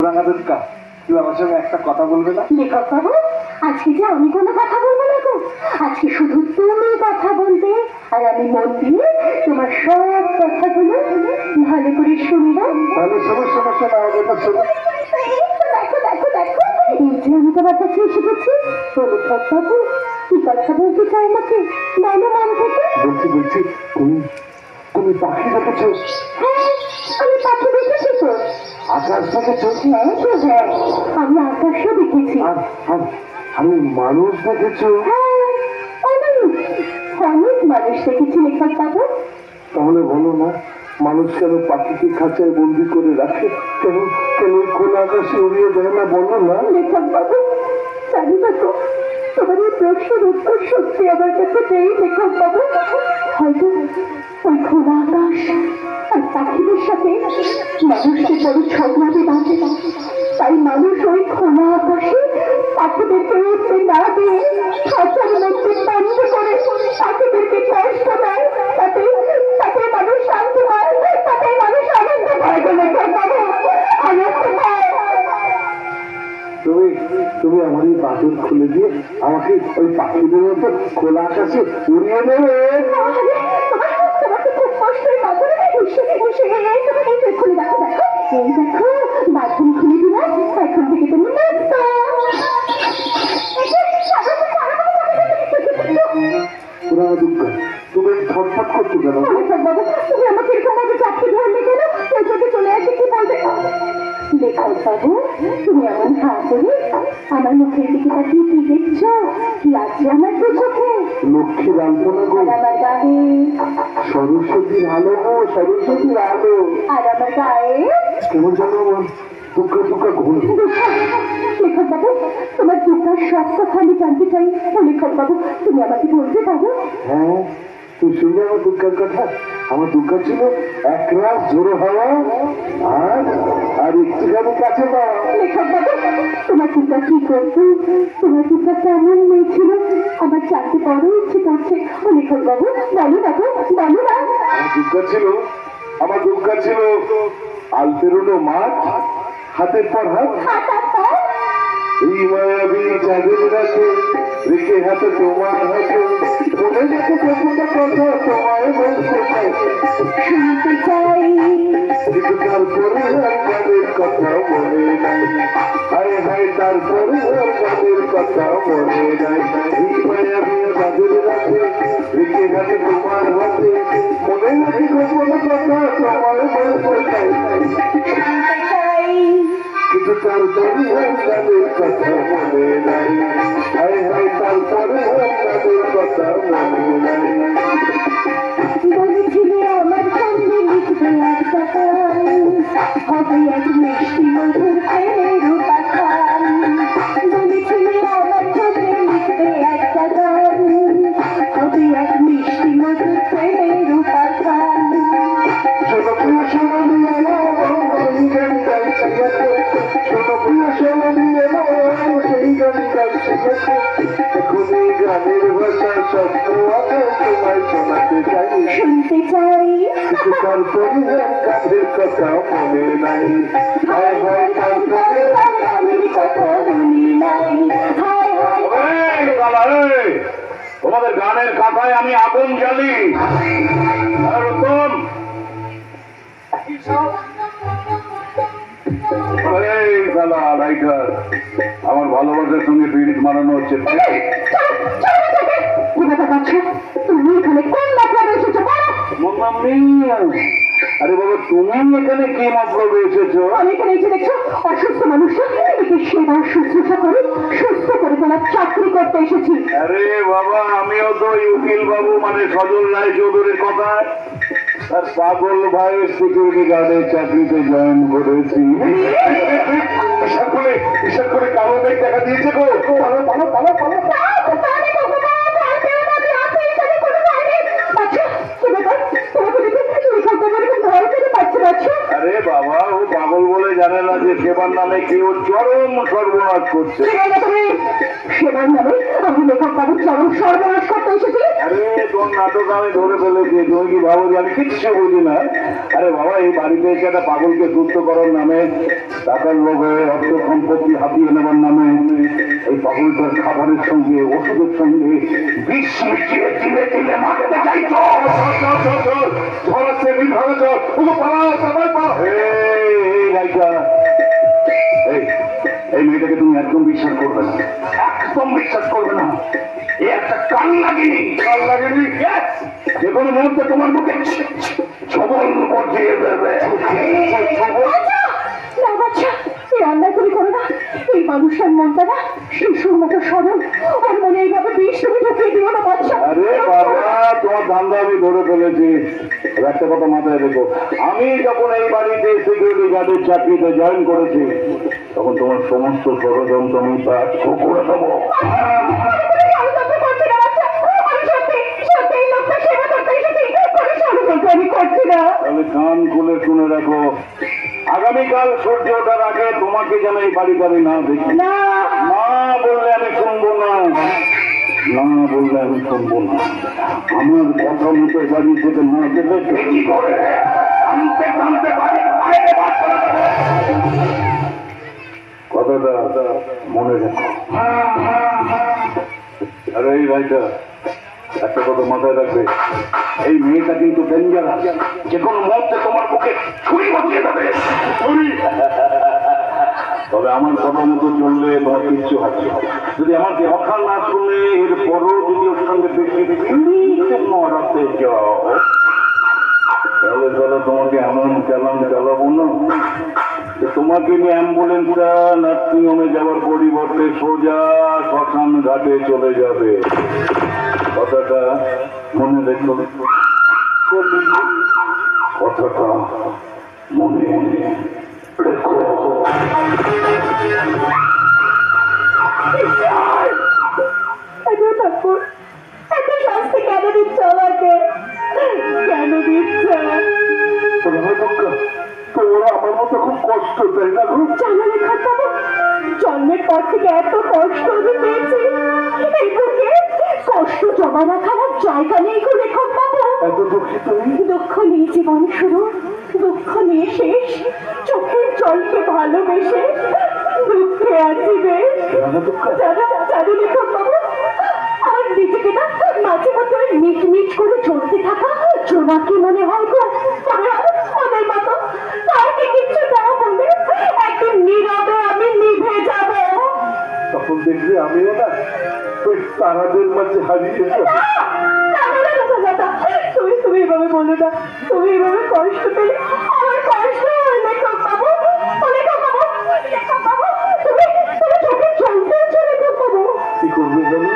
রাঙাদুলকা, তুই আমার সঙ্গে একটা কথা বলবে না? লেখক বাবু, আজকে যে আমি কোনো কথা বলবো না গো, আজকে শুধু তুমি কথা বলবে আর আমি মন দিয়ে তোমার সব কথাগুলো ভালো করে শুনবো। তাহলে সমস্যা আমাকে তো শোনো। দেখো দেখো দেখো, এই যে আমি তোমার কাছে এসে গেছি। তো লেখক বাবু, কি কথা বলতে চাই আমাকে বলো মন থেকে। বলছি তুমি পাখি দেখেছো? হ্যাঁ, আমি পাখি দেখেছি তো। আকাশ দেখেছো? হ্যাঁ তো হ্যাঁ, আমি আকাশও দেখেছি। আমি মানুষ দেখেছো? হ্যাঁ, অনেক অনেক মানুষ দেখেছি লেখক বাবু। তাহলে বলো না, মানুষ কেন পাখিকে খাঁচায় বন্দি করে রাখে? কেন কেন খোলা আকাশে উড়িয়ে দেয় না? বলো না। লেখক বাবু, জানি না তো, তোমার এই প্রশ্নের উত্তর সত্যি আমার কাছে নেই লেখক বাবু। হয়তো ওই খোলা আকাশ আর পাখিদের সাথে মানুষকে বড় ঝগড়াতে বাঁচে, তাই মানুষ ওই খোলা আকাশে পাখিদেরকে উঠতে না দিয়ে খাঁচার মধ্যে বন্ধ করে পাখিদেরকে কষ্ট দেয়। তাতে তাতে মানুষ শান্তি হয়, তাতে মানুষ আনন্দ পায় গো লেখক বাবু, আনন্দ পায়। তুমি আমার এই বাদল খুলে দিয়ে আমাকে ওই পাখিদের মতো খোলা আকাশে উড়িয়ে দেবে? তোমাকে খুব কষ্টের বাদল খুলে দেখো দেখো, এই দেখো বাথরুম খুলে দিলাম, এখন থেকে তুমি মুক্ত। তুমি ছটফট করছো কেন? বাবু, তুমি আমাকে এরকম ভাবে চাকরি ধরলে কেন? কেউ যদি চলে আসে কি বলবে? লেখক বাবু, তুমি এমন হা করে আমার মুখের দিকে তাকিয়ে কি দেখছো? কি আছে আমার দু চোখে? লক্ষ্মীর আলপনা গো, আর আমার গায়ে, সরস্বতীর আলো গো, সরস্বতীর আলো। আর আমার গায়ে কেমন যেন আমার দুঃখা ঘুম। লেখক বাবু, তোমার দুঃখার সব কথা আমি জানতে চাই। ও লেখক বাবু, তুমি আমাকে বলতে পারো? হ্যাঁ, তুই শুনলে আমার দুঃখের কথা? আমার দুঃখ ছিল এক রাত জোরে হওয়া আর একটুখানি কাছে পাওয়া। লেখক বাবু, তোমার দুঃখা কি করতো? তোমার দুঃখা কেমন মেয়ে ছিল? আমার জানতে বড় ইচ্ছে করছে। ও লেখক বাবু, বলো না গো, বলো না। আমার দুঃখ ছিল আলপেরুনো মাঠ, হাতের পর হাত, এই মায়াবী চাঁদের রাতে রেখে হাতে তোমার হাতে মনে রেখে কতটা কথা তোমায় বলতে চাই, শুনতে চাই, কিন্তু তারপরে আর কাদের কথা মনে নাই। হায় হায়, তারপরে আর কাদের কথা মনে নাই। এই মায়াবী চাঁদের রাতে রেখে হাতে তোমার হাতে মনে রেখে কতটা কথা তোমায় বলতে চাই, শুনতে চাই, কিন্তু তারপরে আর কাদের কথা মনে নাই। হায় হায়, তারপরে আর কাদের কথা মনে নাই। বলেছিলে আমার সঙ্গে লিখবে একটা গান, হবে এক মিষ্টি মধুর প্রেমের উপাখ্যান। বলেছিলে আমার সঙ্গে লিখবে একটা গান, হবে এক মিষ্টি মধুর প্রেমের উপাখ্যান। শোনো প্রিয় সোনালি এলো, সেই গান গাইছি এখন। শোনো প্রিয় সোনালি এলো, সেই গান গাইছি এখন। এখন এই গানের ভাষা শব্দ আছে তোমায় শোনাতে চাই, শুনতে চাই, কিন্তু তারপরে আর কাদের কথা মনে নাই। হায় হায়, তারপরে আর কাদের কথা বলি নাই। হায় হায়, তোমাদের গানের কথায় আমি আগুন জ্বালি। আর উত্তম, আমার ভালোবাসার সঙ্গে পিড়িত মানানো হচ্ছে। তুমি এখানে কোন মতলবে এসেছো বলো? আরে বাবা, তুমি এখানে কি মতলবে এসেছো? আমি এখানে এসে দেখছো অসুস্থ মানুষরা, একে সেবা শুশ্রূষা করে সুস্থ করে তোলার চাকরি করতে এসেছি। আরে বাবা, আমিও তো উকিল বাবু মানে সজল রায় চৌধুরীর কথা তার পাগল ভাইয়ের সিকিউরিটি গার্ডের চাকরিতে জয়েন করেছি। হিসাব করে কালো ব্যাগ দেখা দিয়েছে গো। পালো পালো পালো পালো। আরে বাবা, ও পাগল বলে জানে না যে সেবার নামে কেউ চরম সর্বনাশ করছে। তুমি সেবার নামে আমি লেখক বাবু চরম সর্বনাশ করতে এসেছি। আরে তোর নাটক আমি ধরে ফেলেছি, তুমি কি ভাবো যে আমি কিচ্ছু বুঝি না? আরে বাবা, এই বাড়িতে এসে একটা পাগলকে সুস্থ করার নামে, টাকার লোভে অর্থ সম্পত্তি হাতিয়ে নেবার নামে এই পাগলটার খাবারের সঙ্গে ওষুধের সঙ্গে বিষ মিশিয়ে চিলে চিলে মারতে চাইছো। ধরাচ্ছে বিভাগে চল, ওকে পালাও, সবাই পালাও। এই রাইটা, এই মেয়েটাকে তুমি একদম বিশ্বাস করবে না, একদম বিশ্বাস করবে না। এ একটা কান লাগেনি, যে কোনো মুহূর্তে তোমার মুখে ছবল বসিয়ে দেবে। না বাচ্চা, এই অন্যায় তুমি করো না। এই মানুষের মনটা না শিশুর মতো সরল, ওর মনে এইভাবে বিষ তুমি ঢুকিয়ে দিও না বাচ্চা। আরে বাবা, তোমার ধান্দা আমি ধরে ফেলেছি। একটা কথা মাথায় রেখো, আমি যখন এই বাড়িতে সিকিউরিটি গার্ডের চাকরিতে জয়েন করেছি, তখন তোমার সমস্ত ষড়যন্ত্র আমি করে দেবো। তাহলে কান খুলে শুনে রাখো, আগামীকাল সূর্য ওঠার আগে তোমাকে যেন এই বাড়িতে আমি না দেখি। না বললে আমি শুনবো না, না বললে আমি শুনবো না। আমার কথা মতো বাড়ি থেকে না গেলে কি করে টানতে টানতে কথাটা মনে রেখো। আরে এই ভাইটা, একটা কথা মাথায় রাখবে, এই মেয়েটা কিন্তু ডেঞ্জারাস, যে কোনো মুহূর্তে তোমার বুকে ছুরি বসিয়ে দেবে। তবে আমার কথা মতো চললে তোমার কিচ্ছু হবে না। যদি আমাকে অখাল না শুনলে এরপরও যদি ওর সঙ্গে বেশি মরাতে যাও, তাহলে ধরো তোমাকে এমন চালান চালাবো না যে তোমাকে নিয়ে অ্যাম্বুলেন্সটা নার্সিং হোমে যাওয়ার পরিবর্তে সোজা শ্মশান ঘাটে চলে যাবে। কথাটা মনে রেখো, কথাটা মনে রেখো। এত শাস্তি কেন দিচ্ছ আমাকে? কেন দিচ্ছ? তোমরা আমার মতো খুব কষ্ট দেয় না? খুব জানো লেখক বাবু, জন্মের পর থেকে এত কষ্ট আমি পেয়েছি, এই বুকে কষ্ট জমা রাখার আর জায়গা নেই গো লেখক বাবু। এত দুঃখিত দুঃখ নিয়ে জীবন শুরু, দুঃখ নিয়ে শেষ। চোখের জলকে ভালোবেসে দুঃখে আছি বেশ। জানো লেখক বাবু, আমার নিজেকে না মাঝে মধ্যে ওই মিট মিট করে চলতে থাকা জোনাকি মনে হয় গো। ওদের মতো কাউকে কিচ্ছু না বলে একদিন নীরবে আমি নিভে যাব। তখন দেখবে আমিও না ওই তারাদের মাঝে হারিয়ে যাবো। তুমি এভাবে বলো না, তুমি এভাবে কষ্ট পেলে আমার কষ্ট হয় লেখক বাবু। লেখক বাবু, লেখক বাবু, তুমি চোখে জল ফেলছো লেখক বাবু। কি করবে জানো,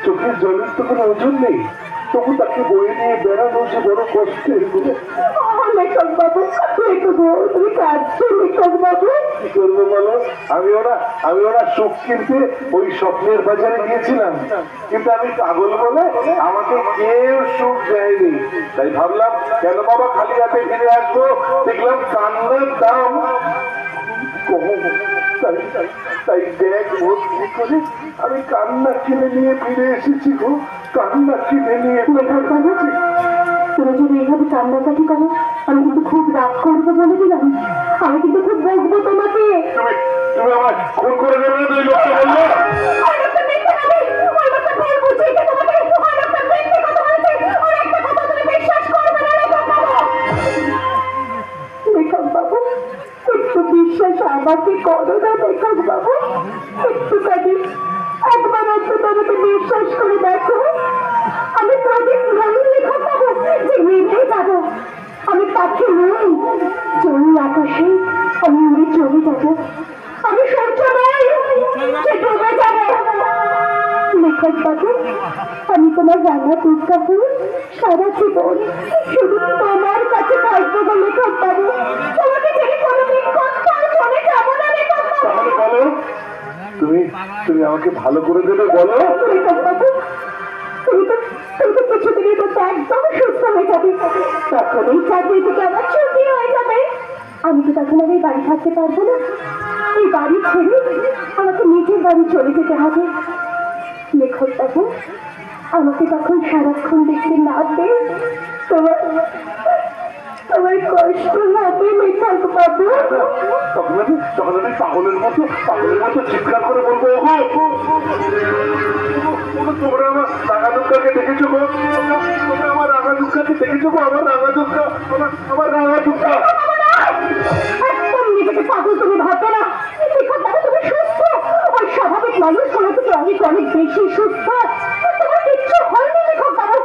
চোখের জলের তো কোনো ওজন নেই, তবু তাকে বয়ে নিয়ে বেড়ানো যে বড় কষ্টের। লেখক বাবু, তুমি কাঁদছো লেখক বাবু। কি করবো বলো, আমি ওরা সুখ কিনতে ওই স্বপ্নের বাজারে গিয়েছিলাম, কিন্তু আমি পাগল বলে আমাকে কেউ সুখ দেয়নি। তাই ভাবলাম কেন বাবা খালি হাতে ফিরে আসবো, দেখলাম কান্নার দাম কম। তাই ব্যাগ ভর্তি করে আমি কান্না কিনে নিয়ে ফিরে এসেছি গো, কান্না কিনে নিয়ে। লেখক বাবু, তুমি যদি এইভাবে কান্নাকাটি করো, আমি কিন্তু খুব রাগ করবো বলে দিলাম। আমি কিন্তু খুব বকবো তোমাকে। তুমি আমার খুন করে দেবে না, তুই লোককে বললো। লেখক বাবু, একটু বিশ্বাস আমাকে করো না লেখক বাবু, একটুখানি একবার অন্তত আমাকে বিশ্বাস করে দেখো। আমি প্রদীপ নই লেখক বাবু, যে নিভে যাবো। আমি পাখি নই যে ওই আকাশে আমি উড়ে চলে যাবো। আমি সূর্য নই যে ডুবে যাবো। লেখক বাবু, আমি তোমার রান্না দুর্গা ফুল সারা জীবন শুধু তোমার কাছে থাকবো গো লেখক বাবু। তোমাকে ছেড়ে কোনোদিন কোথাও চলে যাবো না লেখক বাবু। তাহলে বলো, তুমি আমাকে ভালো করে দেবে বলো। লেখক বাবু, তুমি তো কিছুদিনের মধ্যে একদম সুস্থ হয়ে যাবে। তখন এই চাকরি থেকে আমার ছুটি হয়ে যাবে। আমি তো তখন আর এই বাড়ি থাকতে পারবো না। বাড়ি ছেড়ে আমাকে নিজের বাড়ি চলে যেতে হবে। লেখক বাবু, আমাকে তখন সারাক্ষণ দেখতে না পেয়ে তোমার তোমার কষ্ট হবে লেখক বাবু। তখন আমি পাগলের মতো চিৎকার করে বলবো, ওগো তোমরা আমার রাঙা দুঃখাকে দেখেছো গো, তোমরা আমার রাঙা দুঃখাকে দেখেছো গো, আমার রাঙা দুঃখা, আমার রাঙা দুঃখা। একদম নিজেকে পাগল তুমি ভাবো না লেখক বাবু, তুমি সুস্থ। ওই স্বাভাবিক মানুষ হলো থেকে অনেক অনেক বেশি সুস্থ। তোমার কিচ্ছু হয়নি লেখক বাবু।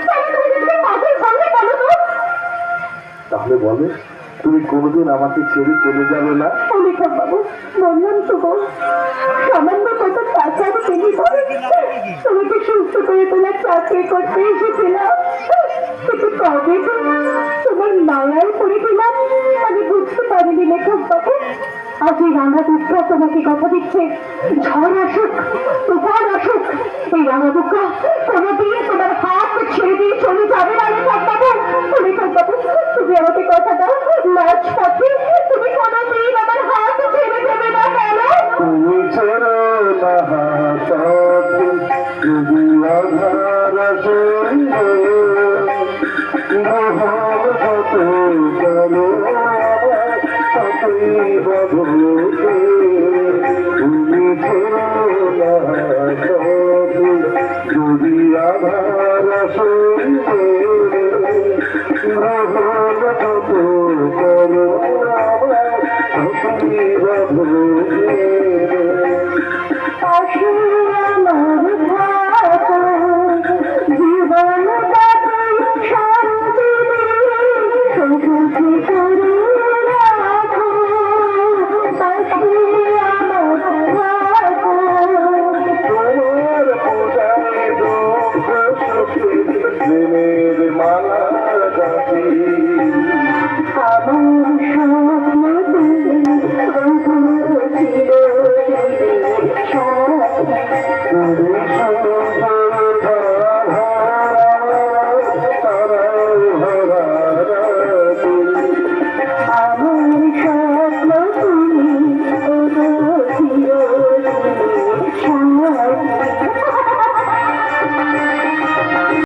তাহলে তুমি নিজেকে পাগল ভাবলে বলো তো? তাহলে বলো, তুমি কোনোদিন আমাকে ছেড়ে চলে যাবে না? লেখক বাবু, বললাম তো গো, সামান্য কত টাকা তিনি তোমাকে সুস্থ করে তোলার চাকরি করতে এসেছিলাম, কিন্তু কবে তো তোমার মায়ায় পড়ে গেলাম আমি বুঝতে পারিনি লেখক বাবু। আজ এই রাঙা দুঃখা তোমাকে কথা দিচ্ছে, ঝড় আসুক তুফান আসুক, এই রাঙা দুঃখা কোনোদিন তোমার হাত ছেড়ে দিয়ে চলে যাবে না লেখক বাবু। লেখক বাবু, তুমি আমাকে কথা দাও, লাজ পথে তুমি কোনোদিন আমার হাত ছেড়ে দেবে না কেন? তুমি ছেড়ো না হাত, যদি আধার সইবে, গ্রহণ হতে গেলো আমার তাতেই বধূকে। তুমি ছেড়ো না হাত, যদি আধার সইবে, গ্রহণ হতে গেলো আমার তাতেই বধূকে।